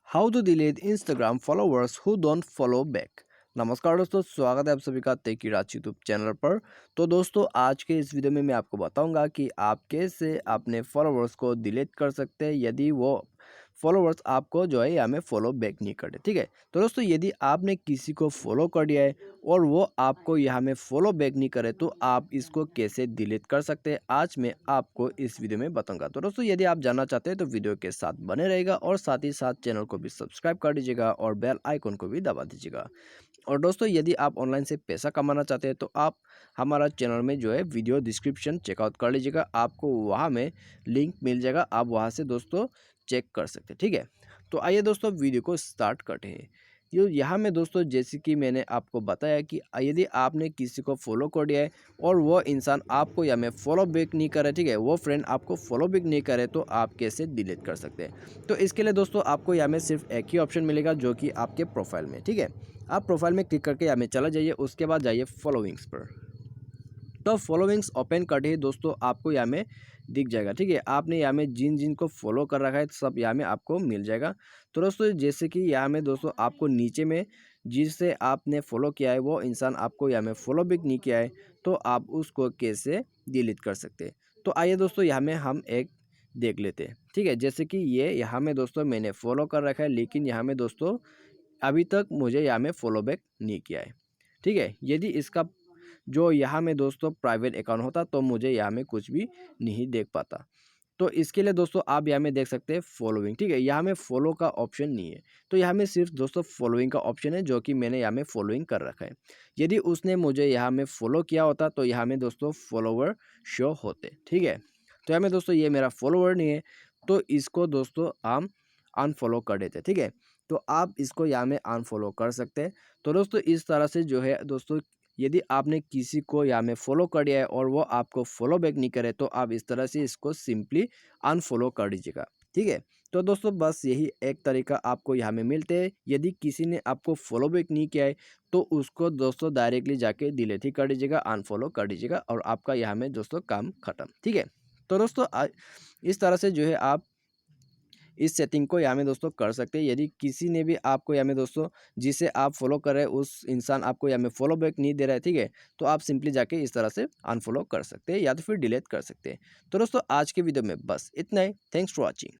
How to delete Instagram followers who don't follow back. नमस्कार दोस्तों, स्वागत है आप सभी का टेकीराज यूट्यूब चैनल पर। तो दोस्तों, आज के इस वीडियो में मैं आपको बताऊंगा कि आप कैसे अपने फॉलोअर्स को डिलीट कर सकते हैं यदि वो फॉलोअर्स आपको जो है यहाँ में फॉलो बैक नहीं करते। ठीक है, तो दोस्तों यदि आपने किसी को फॉलो कर दिया है और वो आपको यहाँ में फॉलो बैक नहीं करे तो आप इसको कैसे डिलीट कर सकते हैं, आज मैं आपको इस वीडियो में बताऊंगा। तो दोस्तों यदि आप जानना चाहते हैं तो वीडियो के साथ बने रहेगा और साथ ही साथ चैनल को भी सब्सक्राइब कर दीजिएगा और बेल आइकन को भी दबा दीजिएगा। और दोस्तों यदि आप ऑनलाइन से पैसा कमाना चाहते हैं तो आप हमारा चैनल में जो है वीडियो डिस्क्रिप्शन चेकआउट कर लीजिएगा, आपको वहाँ में लिंक मिल जाएगा, आप वहाँ से दोस्तों चेक कर सकते हैं। ठीक है, तो आइए दोस्तों वीडियो को स्टार्ट करते हैं। यो यहाँ में दोस्तों जैसे कि मैंने आपको बताया कि यदि आपने किसी को फॉलो कर दिया है और वो इंसान आपको यहाँ में फॉलो बैक नहीं करे, ठीक है, वो फ्रेंड आपको फॉलो बैक नहीं करे तो आप कैसे डिलीट कर सकते हैं। तो इसके लिए दोस्तों आपको यहाँ में सिर्फ एक ही ऑप्शन मिलेगा जो कि आपके प्रोफाइल में। ठीक है, आप प्रोफाइल में क्लिक करके यहाँ में चला जाइए, उसके बाद जाइए फॉलोइंग्स पर। तो फॉलोइंग्स ओपन करते ही दोस्तों आपको यहाँ में दिख जाएगा। ठीक है, आपने यहाँ में जिन जिन को फॉलो कर रखा है सब यहाँ में आपको मिल जाएगा। तो दोस्तों जैसे कि यहाँ में दोस्तों आपको नीचे में जिससे आपने फॉलो किया है वो इंसान आपको यहाँ में फॉलो बैक नहीं किया है तो आप उसको कैसे डिलीट कर सकते हैं। तो आइए दोस्तों यहाँ में हम एक देख लेते हैं। ठीक है, जैसे कि ये यहाँ में दोस्तों मैंने फॉलो कर रखा है लेकिन यहाँ में दोस्तों अभी तक मुझे यहाँ में फॉलो बैक नहीं किया है। ठीक है, यदि इसका जो यहाँ में दोस्तों प्राइवेट अकाउंट होता तो मुझे यहाँ में कुछ भी नहीं देख पाता। तो इसके लिए दोस्तों आप यहाँ में देख सकते हैं फॉलोइंग। ठीक है, यहाँ में फॉलो का ऑप्शन नहीं है तो यहाँ में सिर्फ दोस्तों फॉलोइंग का ऑप्शन है जो कि मैंने यहाँ में फॉलोइंग कर रखा है। यदि उसने मुझे यहाँ में फॉलो किया होता तो यहाँ में दोस्तों फॉलोवर शो होते। ठीक है, तो यहाँ में दोस्तों ये मेरा फॉलोवर नहीं है तो इसको दोस्तों हम अनफॉलो कर देते। ठीक है, तो आप इसको यहाँ में अनफॉलो कर सकते हैं। तो दोस्तों इस तरह से जो है दोस्तों यदि आपने किसी को यहाँ में फॉलो कर दिया है और वो आपको फॉलो बैक नहीं करे तो आप इस तरह से इसको सिंपली अनफॉलो कर दीजिएगा। ठीक है, तो दोस्तों बस यही एक तरीका आपको यहाँ में मिलते हैं। यदि किसी ने आपको फॉलो बैक नहीं किया है तो उसको दोस्तों डायरेक्टली जाके डिलीट ही कर दीजिएगा, अनफॉलो कर दीजिएगा और आपका यहाँ में दोस्तों काम खत्म। ठीक है, तो दोस्तों इस तरह से जो है आप इस सेटिंग को यहाँ में दोस्तों कर सकते हैं। यदि किसी ने भी आपको यहाँ में दोस्तों जिसे आप फॉलो कर रहे हैं उस इंसान आपको यहाँ में फॉलो बैक नहीं दे रहा है, ठीक है, तो आप सिंपली जाके इस तरह से अनफॉलो कर सकते हैं या तो फिर डिलीट कर सकते हैं। तो दोस्तों आज के वीडियो में बस इतना ही। Thanks for watching.